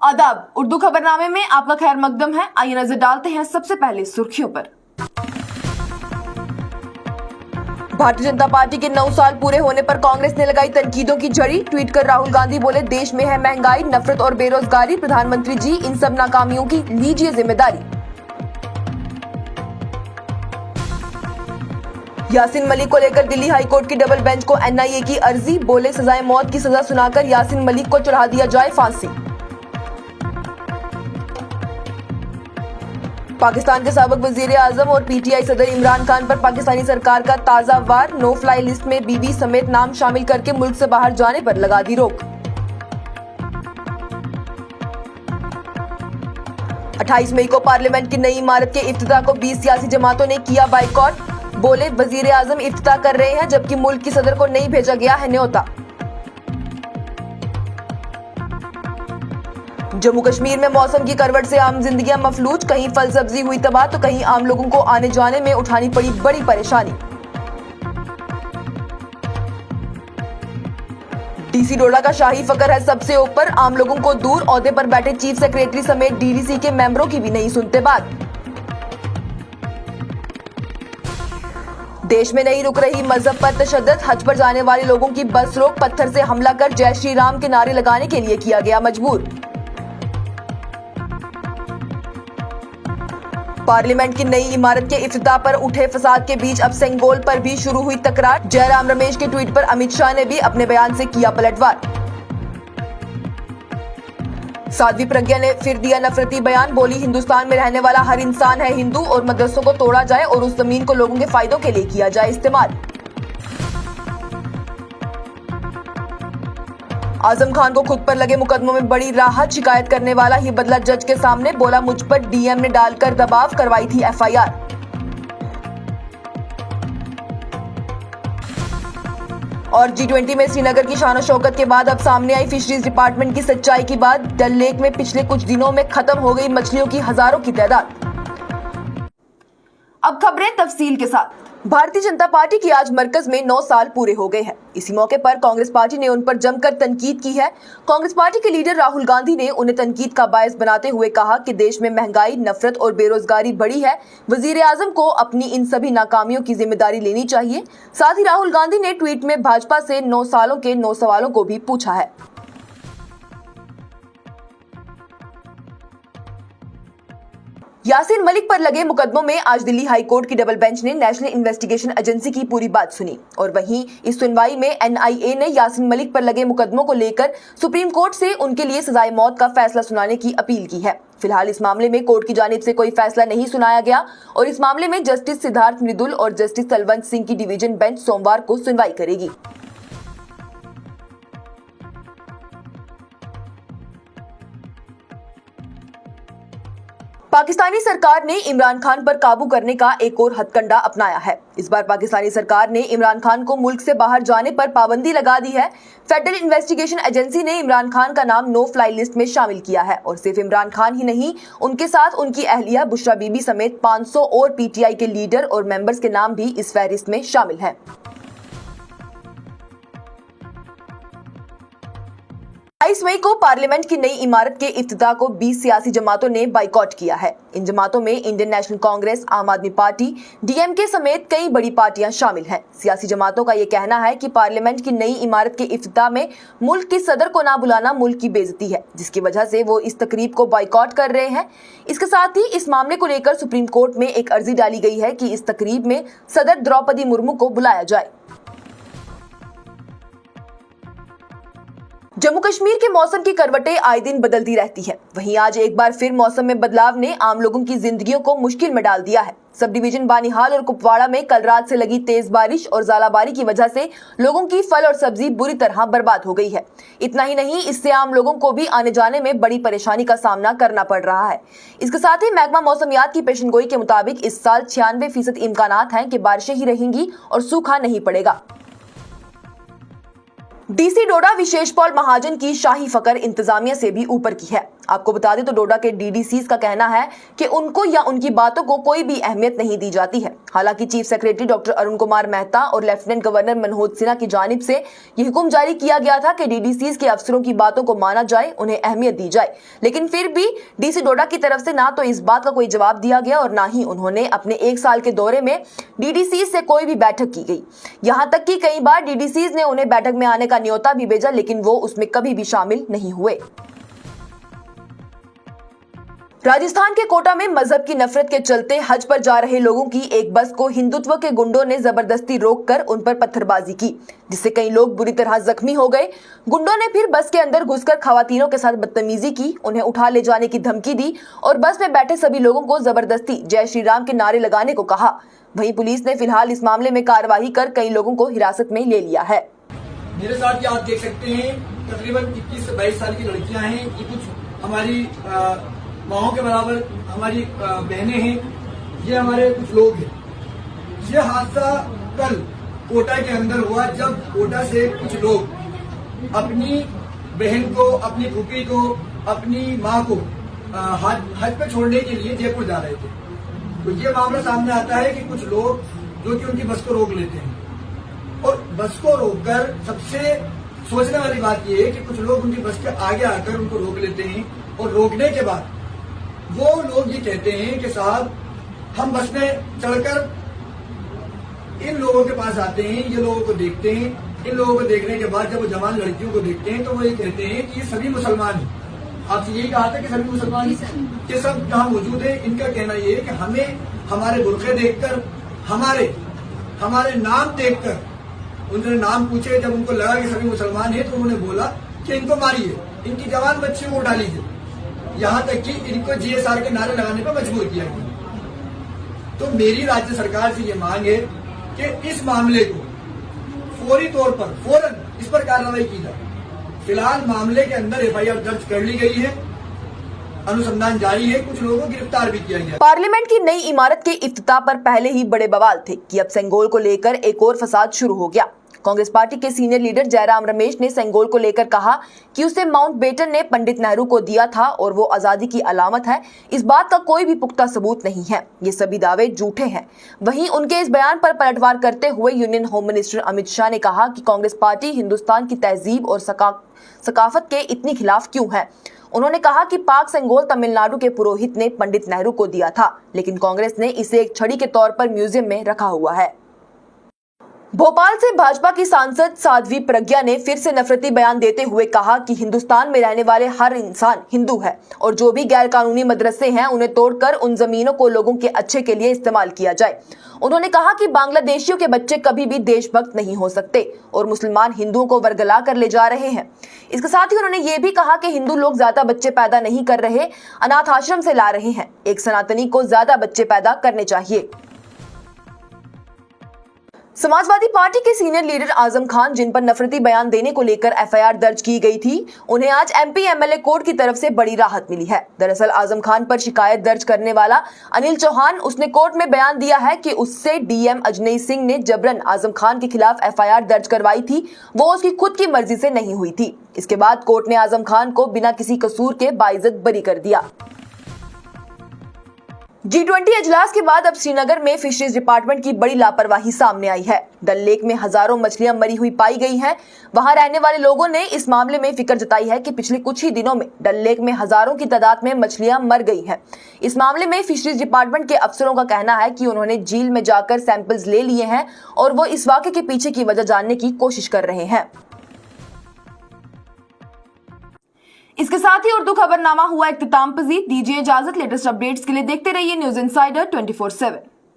आदाब। उर्दू खबरनामे में आपका खैर मकदम है। आइए नजर डालते हैं सबसे पहले सुर्खियों पर। भारतीय जनता पार्टी के 9 साल पूरे होने पर कांग्रेस ने लगाई तनकीदों की झड़ी। ट्वीट कर राहुल गांधी बोले, देश में है महंगाई, नफरत और बेरोजगारी। प्रधानमंत्री जी, इन सब नाकामियों की लीजिए जिम्मेदारी। यासीन मलिक को लेकर दिल्ली हाईकोर्ट की डबल बेंच को एनआईए की अर्जी। बोले, सजाए मौत की सजा सुनाकर यासीन मलिक को चढ़ा दिया जाए फांसी। पाकिस्तान के साबिक वजीर आजम और पीटीआई सदर इमरान खान पर पाकिस्तानी सरकार का ताजा वार। नो फ्लाई लिस्ट में बीबी समेत नाम शामिल करके मुल्क से बाहर जाने पर लगा दी रोक। 28 मई को पार्लियामेंट की नई इमारत के इफ्तिताह को 20 सियासी जमातों ने किया बाइकॉट। बोले, वजीर आजम इफ्तिताह कर रहे हैं जबकि मुल्क की सदर को नहीं भेजा गया है न्योता। जम्मू कश्मीर में मौसम की करवट से आम जिंदगियां मफलूज। कहीं फल सब्जी हुई तबाह तो कहीं आम लोगों को आने जाने में उठानी पड़ी बड़ी परेशानी। डीसी डोडा का शाही फकर है सबसे ऊपर, आम लोगों को दूर। ओहदे पर बैठे चीफ सेक्रेटरी समेत डीडीसी के मेंबरों की भी नहीं सुनते बात। देश में नहीं रुक रही मजहब पर तशद्दुद। हज पर जाने वाले लोगों की बस रोक। पत्थर से हमला कर जय श्री राम के नारे लगाने के लिए किया गया मजबूर। पार्लियामेंट की नई इमारत के इफ्तिताह पर उठे फसाद के बीच अब सेंगोल पर भी शुरू हुई तकरार। जयराम रमेश के ट्वीट पर अमित शाह ने भी अपने बयान से किया पलटवार। साध्वी प्रज्ञा ने फिर दिया नफरती बयान। बोली, हिंदुस्तान में रहने वाला हर इंसान है हिंदू और मदरसों को तोड़ा जाए और उस जमीन को लोगों के फायदों के लिए किया जाए इस्तेमाल। आजम खान को खुद पर लगे मुकदमों में बड़ी राहत। शिकायत करने वाला ही बदला जज के सामने। बोला, मुझ पर डीएम ने डालकर दबाव करवाई थी एफआईआर। और G20 में श्रीनगर की शान शौकत के बाद अब सामने आई फिशरीज डिपार्टमेंट की सच्चाई की बात। डल लेक में पिछले कुछ दिनों में खत्म हो गई मछलियों की हजारों की तादाद। अब खबरें तफसील के साथ। भारतीय जनता पार्टी की आज मरकज में 9 साल पूरे हो गए हैं। इसी मौके पर कांग्रेस पार्टी ने उन पर जमकर तनकीद की है। कांग्रेस पार्टी के लीडर राहुल गांधी ने उन्हें तनकीद का बायस बनाते हुए कहा कि देश में महंगाई, नफरत और बेरोजगारी बढ़ी है। वजीर आजम को अपनी इन सभी नाकामियों की जिम्मेदारी लेनी चाहिए। साथ ही राहुल गांधी ने ट्वीट में भाजपा से 9 सालों के 9 सवालों को भी पूछा है। यासीन मलिक पर लगे मुकदमों में आज दिल्ली हाईकोर्ट की डबल बेंच ने नेशनल इन्वेस्टिगेशन एजेंसी की पूरी बात सुनी और वहीं इस सुनवाई में एनआईए ने यासीन मलिक पर लगे मुकदमों को लेकर सुप्रीम कोर्ट से उनके लिए सजाए मौत का फैसला सुनाने की अपील की है। फिलहाल इस मामले में कोर्ट की जानिब से कोई फैसला नहीं सुनाया गया और इस मामले में जस्टिस सिद्धार्थ मृदुल और जस्टिस तलवंत सिंह की डिवीजन बेंच सोमवार को सुनवाई करेगी। पाकिस्तानी सरकार ने इमरान खान पर काबू करने का एक और हथकंडा अपनाया है। इस बार पाकिस्तानी सरकार ने इमरान खान को मुल्क से बाहर जाने पर पाबंदी लगा दी है। फेडरल इन्वेस्टिगेशन एजेंसी ने इमरान खान का नाम नो फ्लाई लिस्ट में शामिल किया है और सिर्फ इमरान खान ही नहीं, उनके साथ उनकी अहलिया बुशरा बीबी समेत 500 और पीटीआई के लीडर और मेंबर्स के नाम भी इस फहरिस्त में शामिल हैं। 22 मई को पार्लियामेंट की नई इमारत के इफ्तिताह को 20 सियासी जमातों ने बाइकॉट किया है। इन जमातों में इंडियन नेशनल कांग्रेस, आम आदमी पार्टी, डीएमके समेत कई बड़ी पार्टियां शामिल हैं। सियासी जमातों का यह कहना है कि पार्लियामेंट की नई इमारत के इफ्तिताह में मुल्क की सदर को ना बुलाना मुल्क की बेइज्जती है, जिसकी वजह से वो इस तकरीब को बाइकॉट कर रहे हैं। इसके साथ ही इस मामले को लेकर सुप्रीम कोर्ट में एक अर्जी डाली गई है कि इस तकरीब में सदर द्रौपदी मुर्मू को बुलाया जाए। जम्मू कश्मीर के मौसम की करवटें आए दिन बदलती रहती हैं। वहीं आज एक बार फिर मौसम में बदलाव ने आम लोगों की जिंदगियों को मुश्किल में डाल दिया है। सब डिवीजन बानिहाल और कुपवाड़ा में कल रात से लगी तेज बारिश और ज़ालाबारी की वजह से लोगों की फल और सब्जी बुरी तरह बर्बाद हो गई है। इतना ही नहीं, इससे आम लोगों को भी आने जाने में बड़ी परेशानी का सामना करना पड़ रहा है। इसके साथ ही महकमा मौसमियात की पेशनगोई के मुताबिक इस साल 96% इम्कानात हैं कि बारिशें ही रहेंगी और सूखा नहीं पड़ेगा। डीसी डोडा विशेष पॉल महाजन की शाही फकर इंतजामिया से भी ऊपर की है। आपको बता दें तो डोडा के डीडीसीज का कहना है कि उनको या उनकी बातों को कोई भी अहमियत नहीं दी जाती है। हालांकि chief secretary doctor Arun Kumar Mehta और लेफ्टिनेंट गवर्नर मनोज सिन्हा की जानिब से ये हुक्म जारी किया गया था कि डीडीसीज के अफसरों की बातों को माना जाए, उन्हें अहमियत दी जाए। लेकिन फिर भी डीसी डोडा की तरफ से ना तो इस बात का कोई जवाब दिया गया और ना ही उन्होंने अपने 1 साल के दौरे में डीडीसीज से कोई भी बैठक की गई। यहां तक कि कई बार डीडीसीज ने उन्हें बैठक में आने का न्योता भी भेजा, लेकिन वो उसमें कभी भी शामिल नहीं हुए। राजस्थान के कोटा में मजहब की नफरत के चलते हज पर जा रहे लोगों की एक बस को हिंदुत्व के गुंडों ने जबरदस्ती रोककर उन पर पत्थरबाजी की, जिससे कई लोग बुरी तरह जख्मी हो गए। गुंडों ने फिर बस के अंदर घुसकर खवातीनों के साथ बदतमीजी की, उन्हें उठा ले जाने की धमकी दी और बस में बैठे सभी लोगों को जबरदस्ती जय श्री राम के नारे लगाने को कहा। वहीं पुलिस ने फिलहाल इस मामले में कार्रवाई कर कई लोगों को हिरासत में ले लिया है। मेरे साथ ये आप देख सकते हैं, तकरीबन 21 से 22 साल की लड़कियां हैं। ये कुछ हमारी माओं के बराबर हमारी बहनें हैं। ये हमारे कुछ लोग हैं। ये हादसा कल कोटा के अंदर हुआ, जब कोटा से कुछ लोग अपनी बहन को, अपनी फूफी को, अपनी माँ को हज पे छोड़ने के लिए जयपुर जा रहे थे। तो ये मामला सामने आता है कि कुछ लोग जो कि उनकी बस को रोक लेते हैं और बस को रोककर, सबसे सोचने वाली बात यह है कि कुछ लोग उनकी बस के आगे आकर उनको रोक लेते हैं और रोकने के बाद वो लोग ये कहते हैं कि साहब हम बस में चढ़कर इन लोगों के पास आते हैं, ये लोगों को देखते हैं। इन लोगों को देखने के बाद जब वो जवान लड़कियों को देखते हैं तो वो ये कहते हैं कि ये सभी मुसलमान हैं। आपसे यही कहा था कि सभी मुसलमान ये सब यहाँ मौजूद है। इनका कहना ये है कि हमें हमारे बुरखे देखकर, हमारे नाम देखकर, उन्होंने नाम पूछे, जब उनको लगा कि सभी मुसलमान हैं तो उन्होंने बोला कि इनको मारिए, इनकी जवान बच्चियों को उठा लीजिए। यहां तक कि इनको जीएसआर के नारे लगाने पर मजबूर किया गया। तो मेरी राज्य सरकार से ये मांग है कि इस मामले को फौरी तौर पर फौरन इस पर कार्रवाई की जाए। फिलहाल मामले के अंदर एफआईआर दर्ज कर ली गई है, अनुसंधान जारी है, कुछ लोगों को गिरफ्तार भी किया गया। पार्लियामेंट की नई इमारत के इफ्तिताह पर पहले ही बड़े बवाल थे कि अब सेंगोल को लेकर एक और फसाद शुरू हो गया। कांग्रेस पार्टी के सीनियर लीडर जयराम रमेश ने सेंगोल को लेकर कहा कि उसे माउंटबेटन ने पंडित नेहरू को दिया था और वो आजादी की अलामत है। इस बात का कोई भी पुख्ता सबूत नहीं है, ये सभी दावे झूठे हैं। वहीं उनके इस बयान पर पलटवार करते हुए union home minister Amit Shah ने कहा कि कांग्रेस पार्टी हिंदुस्तान की तहजीब और सकाफत के इतनी खिलाफ क्यों है। उन्होंने कहा कि पाक सेंगोल तमिलनाडु के पुरोहित ने पंडित नेहरू को दिया था, लेकिन कांग्रेस ने इसे एक छड़ी के तौर पर म्यूजियम में रखा हुआ है। भोपाल से भाजपा की सांसद साध्वी प्रज्ञा ने फिर से नफरती बयान देते हुए कहा कि हिंदुस्तान में रहने वाले हर इंसान हिंदू है और जो भी गैर कानूनी मदरसे हैं उन्हें तोड़कर उन जमीनों को लोगों के अच्छे के लिए इस्तेमाल किया जाए। उन्होंने कहा कि बांग्लादेशियों के बच्चे कभी भी देशभक्त नहीं हो सकते और मुसलमान हिंदुओं को वर्गला कर ले जा रहे हैं। इसके साथ ही उन्होंने ये भी कहा कि हिंदू लोग ज्यादा बच्चे पैदा नहीं कर रहे, अनाथ आश्रम से ला रहे हैं। एक सनातनी को ज्यादा बच्चे पैदा करने चाहिए। समाजवादी पार्टी के सीनियर लीडर आजम खान, जिन पर नफरती बयान देने को लेकर एफआईआर दर्ज की गई थी, उन्हें आज एमपी एमएलए कोर्ट की तरफ से बड़ी राहत मिली है। दरअसल आजम खान पर शिकायत दर्ज करने वाला अनिल चौहान, उसने कोर्ट में बयान दिया है कि उससे डीएम अजनई सिंह ने जबरन आजम खान के खिलाफ एफआईआर दर्ज करवाई थी, वो उसकी खुद की मर्जी से नहीं हुई थी। इसके बाद कोर्ट ने आजम खान को बिना किसी कसूर के बाइज्जत बरी कर दिया। G20 इजलास के बाद अब श्रीनगर में फिशरीज डिपार्टमेंट की बड़ी लापरवाही सामने आई है। डल लेक में हजारों मछलियां मरी हुई पाई गई हैं। वहां रहने वाले लोगों ने इस मामले में फिक्र जताई है कि पिछले कुछ ही दिनों में डल लेक में हजारों की तादाद में मछलियां मर गई हैं। इस मामले में फिशरीज डिपार्टमेंट के अफसरों का कहना है कि उन्होंने झील में जाकर सैंपल्स ले लिए हैं और वो इस वाकये के पीछे की वजह जानने की कोशिश कर रहे हैं। इसके साथ ही उर्दू खबरनामा हुआ इख्तिताम पजीर। दीजिए इजाजत। लेटेस्ट अपडेट्स के लिए देखते रहिए न्यूज इनसाइडर 24/7।